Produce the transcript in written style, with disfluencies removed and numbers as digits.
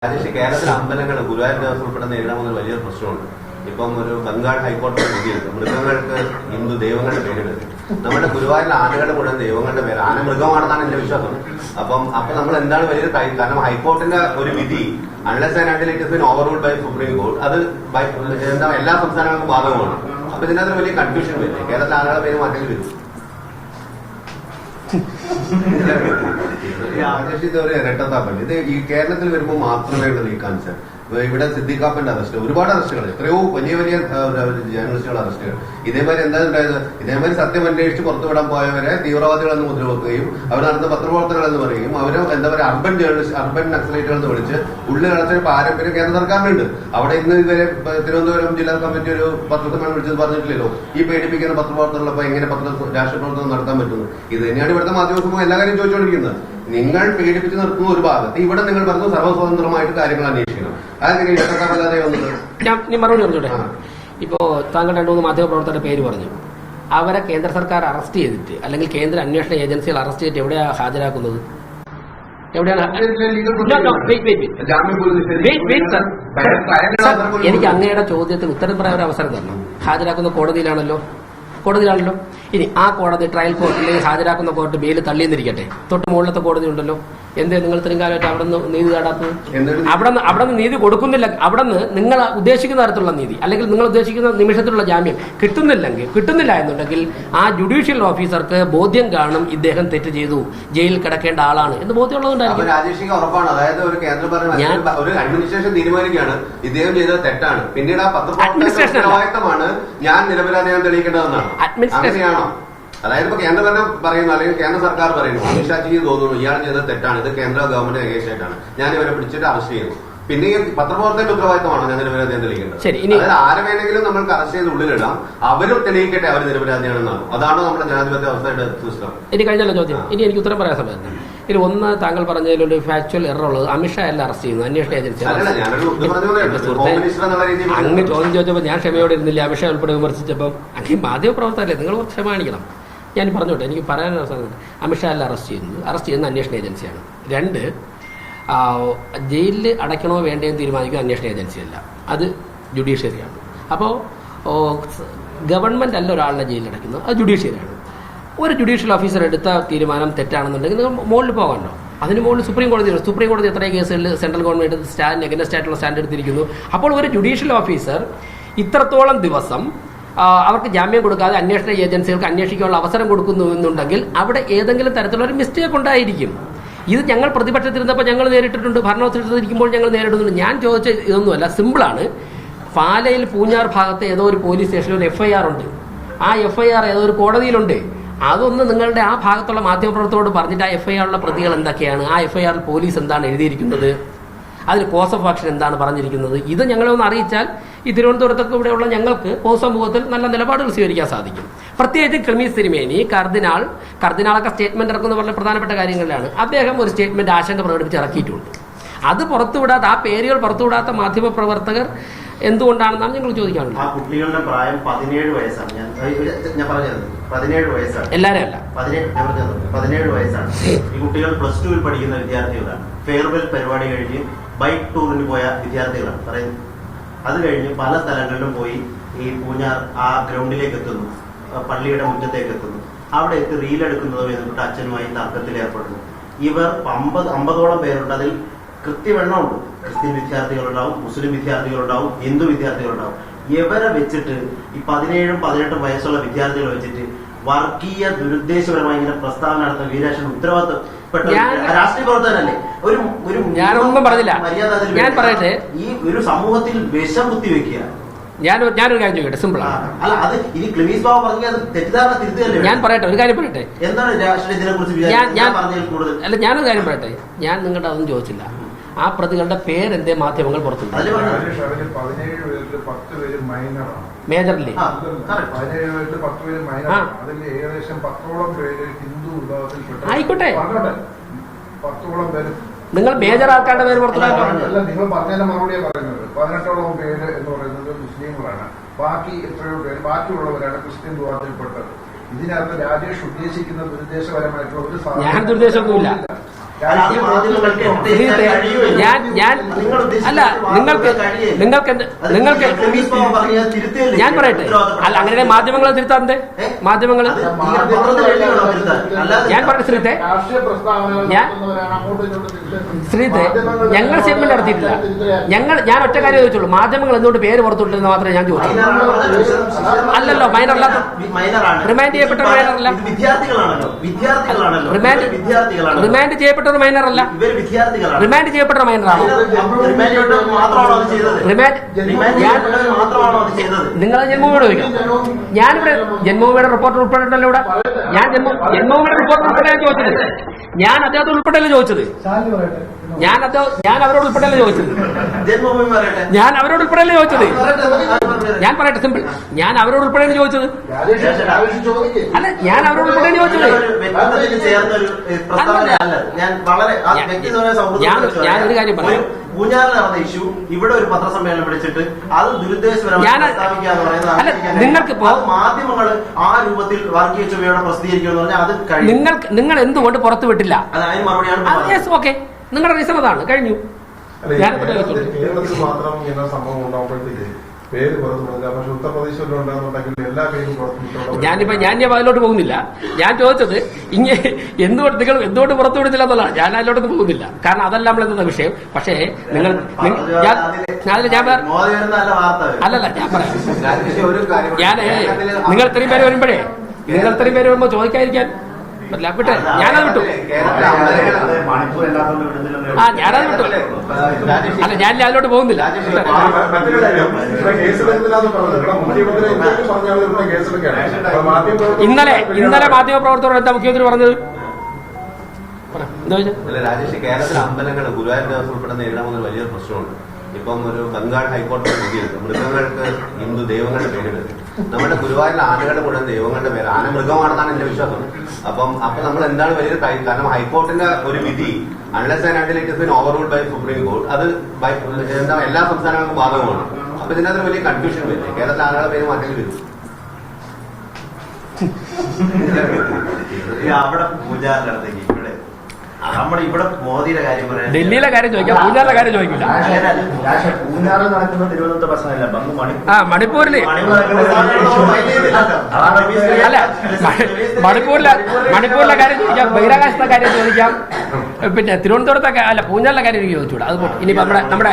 രാജേഷ്, കേരളത്തിലെ അമ്പലങ്ങൾ ഗുരുവായൂർ ദേവസ്വം ഉൾപ്പെടെ നേരിടാമെന്നൊരു വലിയൊരു പ്രശ്നമുണ്ട്. ഇപ്പം ഒരു ബംഗാൾ ഹൈക്കോടതി വിധിയുണ്ട്, മൃഗങ്ങൾക്ക് ഹിന്ദു ദൈവങ്ങളുടെ പേരിടുന്നത്. നമ്മുടെ ഗുരുവായൂരിലെ ആനകളുടെ മുഴുവൻ ദൈവങ്ങളുടെ പേര്, ആന മൃഗമാണെന്നാണ് എന്റെ വിശ്വാസം. അപ്പൊ നമ്മൾ എന്താണ് വലിയൊരു കാരണം ഹൈക്കോടതിന്റെ ഒരു വിധി unless and until it is been overruled by supreme court, അത് എന്താ എല്ലാ സംസ്ഥാനങ്ങൾക്കും ബാധകമാണ്. അപ്പൊ ഇതിനകത്ത് വലിയ കൺഫ്യൂഷൻ വരും. കേരളത്തിലെ ആനകളുടെ പേര് മാറ്റേണ്ടി വരും. രട്ടത്താപ്പൻ ഇത് ഈ കേരളത്തിൽ വരുമ്പോൾ മാത്രമേ ഉള്ളൂ ഈ കൺസെപ്റ്റ്. ഇവിടെ സിദ്ദിഖാപ്പന്റെ അറസ്റ്റ്, ഒരുപാട് അറസ്റ്റുകൾ, എത്രയോ വലിയ വലിയ ജേർണലിസ്റ്റുകളുടെ അറസ്റ്റുകൾ. ഇതേമാതിരി എന്താ ഉണ്ടായത്? ഇതേമാതിരി സത്യം അന്വേഷിച്ച് പുറത്തുവിടാൻ പോയവരെ തീവ്രവാദികളെന്ന് മുദ്രവെക്കുകയും അവർ നടന്ന പത്രപ്രവർത്തകർ എന്ന് പറയുകയും അവര് എന്താ പറയുക അർബൻ ജേർണലിസ്റ്റ്, അർബൻ നക്സലൈറ്റുകൾ എന്ന് വിളിച്ച് ഉള്ളിൽ നടത്തിയ പാരമ്പര്യം കേന്ദ്ര സർക്കാരിനുണ്ട്. അവിടെ ഇന്ന് ഇതുവരെ തിരുവനന്തപുരം ജില്ലാ കമ്മിറ്റി ഒരു പത്രസമ്മേളനം വിളിച്ചത് പറഞ്ഞിട്ടില്ലല്ലോ ഈ പേടിപ്പിക്കുന്ന പത്രപ്രവർത്തകരുള്ളപ്പോൾ എങ്ങനെ രാഷ്ട്രപ്രവർത്തനം നടത്താൻ പറ്റുന്നു. ഇത് തന്നെയാണ് ഇവിടുത്തെ മാധ്യമസമൂഹം എല്ലാ കാര്യം ചോദിച്ചുകൊണ്ടിരിക്കുന്നത്. നിങ്ങൾ പേടിപ്പിച്ച് നിർത്തുന്ന ഒരു ഭാഗത്ത്, ഇവിടെ നിങ്ങൾ പറഞ്ഞു സർവ്വസ്വതന്ത്രമായിട്ട് കാര്യങ്ങൾ അന്വേഷിക്കണം. അതെങ്ങനെ ഇഷ്ടക്കാരല്ലാതെ വന്നത്? ഞാൻ മറുപടി പറഞ്ഞോട്ടെ. ഇപ്പോ താങ്കൾ 2-3 മാധ്യമപ്രവർത്തകരുടെ പേര് പറഞ്ഞു. അവരെ കേന്ദ്ര സർക്കാർ അറസ്റ്റ് ചെയ്തിട്ട് അല്ലെങ്കിൽ കേന്ദ്ര അന്വേഷണ ഏജൻസികൾ അറസ്റ്റ് ചെയ്തിട്ട് എവിടെയാ ഹാജരാക്കുന്നത്? എനിക്ക് അങ്ങയുടെ ചോദ്യത്തിന് ഉത്തരം പറയാൻ ഒരു അവസരം തരണം. ഹാജരാക്കുന്ന കോടതിയിലാണല്ലോ. ഇനി ആ കോടതി ട്രയൽ കോർട്ടിൽ ഹാജരാക്കുന്ന കോർട്ട് ബെയിൽ തള്ളിയെന്നിരിക്കട്ടെ, തൊട്ട് മുകളിലത്തെ കോടതി ഉണ്ടല്ലോ. എന്തേ നിങ്ങൾ ഇത്രയും കാലമായിട്ട് അവിടെ നിന്ന് നീതി തേടാത്തത്? അവിടെ നിന്ന് നീതി കൊടുക്കുന്നില്ല. അവിടെ നിന്ന് നിങ്ങൾ ഉദ്ദേശിക്കുന്ന തരത്തിലുള്ള നീതി അല്ലെങ്കിൽ നിങ്ങൾ ഉദ്ദേശിക്കുന്ന നിമിഷത്തിലുള്ള ജാമ്യം കിട്ടുന്നില്ല എന്നുണ്ടെങ്കിൽ ആ ജുഡീഷ്യൽ ഓഫീസർക്ക് ബോധ്യം കാണും ഇദ്ദേഹം തെറ്റ് ചെയ്തു, ജയിലിൽ കിടക്കേണ്ട ആളാണ് എന്ന് ബോധ്യമുള്ളതുകൊണ്ടായിരിക്കും. ഉറപ്പാണ്. അതായത് ഒരു കേന്ദ്ര ഒരു അഡ്മിനിസ്ട്രേഷൻ തീരുമാനിക്കുകയാണ് ഇദ്ദേഹം ചെയ്തത് തെറ്റാണ്, പിന്നീട് ആ പത്രപ്രവർത്തനമാണ് ഞാൻ നിരപരാധിയാൻ തെളിയിക്കേണ്ടതെന്നാണ് അഡ്മിനിസ്ട്രേഷൻ. അതായത് ഇപ്പൊ കേന്ദ്ര ഭരണം പറയുന്നു അല്ലെങ്കിൽ കേന്ദ്ര സർക്കാർ പറയുന്നു അമിത്ഷാജിക്ക് തോന്നുന്നു ഇയാൾ ചെയ്തത് തെറ്റാണ്, ഇത് കേന്ദ്ര ഗവൺമെന്റ് അഗേൻസ്റ്റായിട്ടാണ്, ഞാൻ ഇവരെ പിടിച്ചിട്ട് അറസ്റ്റ് ചെയ്യുന്നു. പിന്നെ ഈ പത്രപ്രവർത്തകന്റെ ഉത്തരവാദിത്തമാണ് ഞാൻ നിരപരാധിയാൻ തെളിയിക്കേണ്ടത്. അതായത് ആരെ വേണമെങ്കിലും നമ്മൾക്ക് അറസ്റ്റ് ചെയ്ത് ഉള്ളിലിടാം, അവരും തെളിയിക്കട്ടെ അവർ നിരപരാധിയാണെന്നാണ്. അതാണ് നമ്മുടെ ജനാധിപത്യ വ്യവസ്ഥയുടെ സിസ്റ്റം. ഇനി കഴിഞ്ഞല്ലോ ചോദ്യം. ഇനി എനിക്ക് ഉത്തരം പറയാൻ സമയത്ത് ഇനി ഒന്ന് താങ്കൾ പറഞ്ഞതിലൊരു ഫാക്ച്വൽ എറർ ഉള്ളത്, അമിത്ഷാ അല്ല അറസ്റ്റ് ചെയ്യുന്നു, അന്വേഷണ ഏജൻസി. അങ്ങ് ചോദ്യം ചോദിച്ചപ്പോൾ ഞാൻ ക്ഷമയോടെ ഇരുന്നില്ല, അമിത്ഷാ ഉൾപ്പെടെ വിമർശിച്ചപ്പോൾ അങ്ങ് മാധ്യമപ്രവർത്തകരല്ലേ, നിങ്ങൾ ക്ഷമ കാണിക്കണം. ഞാൻ പറഞ്ഞോട്ടെ, എനിക്ക് പറയാൻ അവസരം. അമിത്ഷാ അല്ല അറസ്റ്റ് ചെയ്യുന്ന അന്വേഷണ ഏജൻസിയാണ്. 2, ജയിലിൽ അടയ്ക്കണോ വേണ്ടതെന്ന് തീരുമാനിക്കുന്ന അന്വേഷണ ഏജൻസിയല്ല, അത് ജുഡീഷ്യറിയാണ്. അപ്പോൾ ഗവൺമെന്റ് അല്ല ഒരാളുടെ ജയിലിൽ അടയ്ക്കുന്നത്, അത് ജുഡീഷ്യറിയാണ്. ഒരു ജുഡീഷ്യൽ ഓഫീസർ എടുത്ത തീരുമാനം തെറ്റാണെന്നുണ്ടെങ്കിൽ നിങ്ങൾ മുകളിൽ പോകാമല്ലോ. അതിന് മുകളിൽ സുപ്രീം കോടതി എത്ര കേസുകളിൽ സെൻട്രൽ ഗവൺമെന്റ് സ്റ്റാൻഡ് എഗൈൻസ്റ്റ് ആയിട്ടുള്ള സ്റ്റാൻഡ് എടുത്തിരിക്കുന്നു. അപ്പോൾ ഒരു ജുഡീഷ്യൽ ഓഫീസർ ഇത്രത്തോളം ദിവസം അവർക്ക് ജാമ്യം കൊടുക്കാതെ അന്വേഷണ ഏജൻസികൾക്ക് അന്വേഷിക്കാനുള്ള അവസരം കൊടുക്കുന്നു എന്നുണ്ടെങ്കിൽ അവിടെ ഏതെങ്കിലും തരത്തിലുള്ള ഒരു മിസ്റ്റേക്ക് ഉണ്ടായിരിക്കും. ഇത് ഞങ്ങൾ പ്രതിപക്ഷത്തിരുന്നപ്പോൾ ഞങ്ങൾ നേരിട്ടിട്ടുണ്ട്, ഭരണോത്തരത്തിരിക്കുമ്പോൾ ഞങ്ങൾ നേരിടുന്നുണ്ട്. ഞാൻ ചോദിച്ച ഇതൊന്നുമല്ല, സിമ്പിളാണ്. പാലയിൽ പൂഞ്ഞാർ ഭാഗത്ത് ഏതോ ഒരു പോലീസ് സ്റ്റേഷനിൽ ഒരു FIR ഉണ്ട്. ആ FIR ഏതോ ഒരു കോടതിയിലുണ്ട്. അതൊന്ന് നിങ്ങളുടെ ആ ഭാഗത്തുള്ള മാധ്യമപ്രവർത്തകരോട് പറഞ്ഞിട്ട് ആ FIR പ്രതികൾ എന്തൊക്കെയാണ്, ആ FIR പോലീസ് എന്താണ് എഴുതിയിരിക്കുന്നത്, അതിൽ കോസ് ഓഫ് ആക്ഷൻ എന്താണ് പറഞ്ഞിരിക്കുന്നത്, ഇത് ഞങ്ങളെ ഒന്ന് അറിയിച്ചാൽ ഈ തിരുവനന്തപുരത്തൊക്കെ ഇവിടെയുള്ള ഞങ്ങൾക്ക് പൊതുസമൂഹത്തിൽ നല്ല നിലപാടുകൾ സ്വീകരിക്കാൻ സാധിക്കും. പ്രത്യേകിച്ച് ക്ലെമീസ് തിരുമേനി കർദിനാളൊക്കെ സ്റ്റേറ്റ്മെന്റ് ഇറക്കുന്ന വളരെ പ്രധാനപ്പെട്ട കാര്യങ്ങളിലാണ്. അദ്ദേഹം ഒരു സ്റ്റേറ്റ്മെന്റ് ആശങ്ക പ്രകടിപ്പിച്ച് ഇറക്കിയിട്ടുണ്ട്. അത് പുറത്തുവിടാത്ത, ആ പേരുകൾ പുറത്തുവിടാത്ത മാധ്യമപ്രവർത്തകർ എന്തുകൊണ്ടാണെന്നാണ് ഞങ്ങൾ ചോദിക്കാറുള്ളത്. ആ കുട്ടികളുടെ പ്രായം 17 വയസ്സാണ്. ഞാൻ പറഞ്ഞത് 17 വയസ്സാണ്. എല്ലാവരും അല്ല, 17 വയസ്സാണ്. ഈ കുട്ടികൾ +2 പഠിക്കുന്ന വിദ്യാർത്ഥികളാണ്. ഫെയർവെൽ പരിപാടി കഴിഞ്ഞ് ബൈക്ക് ടൂറിന് പോയ വിദ്യാർത്ഥികളാണ് പറയുന്നത്. അത് കഴിഞ്ഞ് പല സ്ഥലങ്ങളിലും പോയി ഈ പൂഞ്ഞാർ ആ ഗ്രൗണ്ടിലേക്ക് എത്തുന്നു, പള്ളിയുടെ മുറ്റത്തേക്ക് എത്തുന്നു. അവിടെ എത്തി റീലെടുക്കുന്നതോ എന്നിട്ട് അച്ഛനുമായി തർക്കത്തിൽ ഏർപ്പെടുന്നു. ഇവർ 50ഓളം പേരുണ്ട്. അതിൽ കൃത്യമെണ്ണമുണ്ട്. ക്രിസ്ത്യൻ വിദ്യാർത്ഥികളുണ്ടാവും, മുസ്ലിം വിദ്യാർത്ഥികളുണ്ടാവും, ഹിന്ദു വിദ്യാർത്ഥികളുണ്ടാവും. ഇവരെ വെച്ചിട്ട് ഈ 17ഉം 18ഉം വയസ്സുള്ള വിദ്യാർത്ഥികളെ വെച്ചിട്ട് വർഗീയ ദുരുദ്ദേശപരമായി ഇങ്ങനെ പ്രസ്താവന നടത്തുന്ന വീരാശൻ ഉത്തരവാദിത്തപ്പെട്ട രാഷ്ട്രീയ പ്രവർത്തകനല്ലേ? ഞാനൊന്നും പറഞ്ഞില്ല. ഞാൻ പറയട്ടെ, ഈ ഒരു സമൂഹത്തിൽ വിഷം കുത്തിവെക്കുക. ഞാനൊരു കാര്യം ചോദിക്കട്ടെ, സിമ്പിൾ ആണ്. അല്ല, അത് ഇനി ക്ലിമീസ് ബാബു പറഞ്ഞ തെറ്റിദ്ധാരണ തിരുത്തുകയല്ലേ? ഞാൻ പറയട്ടെ, ഒരു കാര്യം പറയട്ടെ. എന്താണ് രാഷ്ട്രീയത്തിനെ കുറിച്ച് അല്ല, ഞാനൊരു കാര്യം പറയട്ടെ. ഞാൻ നിങ്ങളുടെ അതൊന്നും ചോദിച്ചില്ല. ആ പ്രതികളുടെ പേരെന്തേ മാധ്യമങ്ങൾ പുറത്തുണ്ട്? മേജറില്ലേ? ആയിക്കോട്ടെ, നിങ്ങൾ മേജറാക്കാണ്ട് പേര് പുറത്തുണ്ടല്ലോ. നിങ്ങൾ പറഞ്ഞതിന്റെ മറുപടിയാണ് പറയുന്നത്. 18ഓളം പേര് എന്ന് പറയുന്നത് മുസ്ലിങ്ങളാണ്, ബാക്കി എത്രയോ പേര് ബാക്കിയുള്ളവരാണ് ക്രിസ്ത്യൻ വിഭാഗത്തിൽപ്പെട്ടത്. ഇതിനകത്ത് രാജേഷ് ഉദ്ദേശിക്കുന്ന ദുരുദ്ദേശപരമായിട്ടുള്ള ഒരു ഞാൻ ദുരുദ്ദേശമൊന്നുമില്ല. ഞാൻ പറയട്ടെ, അല്ല അങ്ങനെ മാധ്യമങ്ങളെ തിരുത്താന്തേ മാധ്യമങ്ങൾ ഞാൻ പറയട്ടെ ശ്രീത്തെ ഞങ്ങൾ സ്റ്റേറ്റ്മെന്റ് നടത്തിയിട്ടില്ല. ഞാൻ ഒറ്റ കാര്യം ചോദിച്ചുള്ളൂ, മാധ്യമങ്ങൾ എന്തുകൊണ്ട് പേര് പുറത്തുവിട്ടെന്ന് മാത്രമേ ഞാൻ ചോദിച്ചു. അല്ലല്ലോ, മൈനർ അല്ലാത്ത റിമാൻഡ് ചെയ്യപ്പെട്ട മൈനറല്ല, റിമാൻഡ് ചെയ്യപ്പെട്ട മൈനറല്ല, റിമാൻഡ് ചെയ്യപ്പെട്ട മൈനറാണോ? നിങ്ങൾ ജന്മഭൂമിയോട് ചോദിക്കാം. ഞാനിവിടെ ജന്മഭൂമിയുടെ റിപ്പോർട്ട് ഉൾപ്പെടെയുണ്ടല്ലോ ഇവിടെ. ഞാൻ ജന്മഭൂമിയുടെ റിപ്പോർട്ട് ഉൾപ്പെടെ ചോദിച്ചത്, ഞാൻ അദ്ദേഹത്തോട് ഉൾപ്പെടെയല്ലേ ചോദിച്ചത്, ഞാൻ അവരോട് ഉൾപ്പെടെയല്ലേ ചോദിച്ചത്, ഞാൻ അവരോട് ഉൾപ്പെടെയല്ലേ ചോദിച്ചത്. ഞാൻ പറയട്ടെ സിമ്പിൾ, ഞാൻ അവരോട് ഉൾപ്പെടെയാണ് ചോദിച്ചത്. അല്ല, ഞാൻ അവരോട് ഉൾപ്പെടെയാണ് ചോദിച്ചത്. ഞാനൊരു കാര്യം പറയാം. പൂഞ്ഞാറിൽ നടന്ന ഇഷ്യൂ ഇവിടെ ഒരു പത്രസമ്മേളനം വിളിച്ചിട്ട് അത് ദുരുദ്ദേശപരമായി അല്ല, നിങ്ങൾക്കിപ്പോ മാധ്യമങ്ങൾ ആ രൂപത്തിൽ വർഗീയ ചുവയോടെ പ്രസിദ്ധീകരിക്കുമെന്ന് പറഞ്ഞാൽ അത് നിങ്ങൾ എന്തുകൊണ്ട് പുറത്തു വിട്ടില്ല? അതിന് മറുപടിയാണ്. ഓക്കെ, നിങ്ങളുടെ റീസൺ അതാണ്, കഴിഞ്ഞു. കേരളത്തിൽ മാത്രം ഇങ്ങനെ സംഭവം ഉണ്ടാകുമ്പോഴത്തേക്ക് പേര് പുറത്തുവിടില്ല. പക്ഷെ ഉത്തർപ്രദേശിൽ ഉണ്ടാകുന്നുണ്ടെങ്കിൽ എല്ലാ പേരും പുറത്തുവിട്ടു. ഞാൻ അതിലോട്ട് പോകുന്നില്ല. ഞാൻ ചോദിച്ചത് എന്തുകൊണ്ട് നിങ്ങൾ എന്തുകൊണ്ട് പുറത്തുവിടുന്നില്ല എന്നുള്ളതാണ്. ഞാൻ അതിലോട്ടൊന്നും പോകുന്നില്ല, കാരണം അതല്ല നമ്മൾ എന്താ വിഷയം. പക്ഷേ നിങ്ങൾ അല്ലല്ല, ഞാൻ പറയാം. ഞാൻ നിങ്ങൾ ഇത്രയും പേര് വരുമ്പോ ചോദിക്കാതിരിക്കാൻ പറ്റില്ല. വിട്ടെ, ഞാനത് വിട്ടു. ഞാനത് വിട്ടു. അല്ല, ഞാൻ അതിലോട്ട് പോകുന്നില്ല. ഇന്നലെ മാധ്യമപ്രവർത്തകരോട് എന്താ മുഖ്യമന്ത്രി പറഞ്ഞത്? രാജേഷ്, കേരളത്തിലെ അമ്പലങ്ങൾ ഗുരുവായൂർ ദേവസ്വം ഉൾപ്പെടെ നേരിടാവുന്ന വലിയൊരു പ്രശ്നമുണ്ട്. ഇപ്പം ഒരു ബംഗാൾ ഹൈക്കോടതി വിധിയുണ്ട്, മൃഗങ്ങൾക്ക് ഹിന്ദു ദൈവങ്ങളുടെ പേരിടുന്നത്. നമ്മുടെ ഗുരുവായൂരിലെ ആനകളുടെ മുഴുവൻ ദൈവങ്ങളുടെ പേര്, ആന മൃഗമാണെന്നാണ് എന്റെ വിശ്വാസം. അപ്പൊ നമ്മൾ എന്താണ് വലിയൊരു കാര്യം, കാരണം ഹൈക്കോർട്ടിന്റെ ഒരു വിധി unless and until it has been overruled by supreme court, അത് എന്താ എല്ലാ സംസ്ഥാനങ്ങൾക്കും ബാധകമാണ്. അപ്പൊ ഇതിനകത്ത് വലിയ കൺഫ്യൂഷൻ വരും. കേരളത്തിലെ ആനകളുടെ പേര് മാറ്റേണ്ടി വരും. അവിടെ പൂജാരിനടുത്തേക്ക് ഇവിടെ ഇവിടെ മോദിയുടെ കാര്യം പറയാം, ഡൽഹിയിലെ കാര്യം ചോദിക്കാം, പൂഞ്ഞാറിലെ കാര്യം ചോദിക്കില്ല. പൂഞ്ഞാറ് നടക്കുന്ന തിരുവനന്തപുരത്തെ പ്രശ്നമല്ല, മണിപ്പൂരില് അല്ല, മണിപ്പൂരിലെ കാര്യം ചോദിക്കാം, ബഹിരാകാശത്തെ കാര്യം ചോദിക്കാം, പിന്നെ തിരുവനന്തപുരത്തെ അല്ല പൂഞ്ഞാറിലെ കാര്യം എനിക്ക് ചോദിച്ചൂടാ. അത് ഇനിയിപ്പോ നമ്മുടെ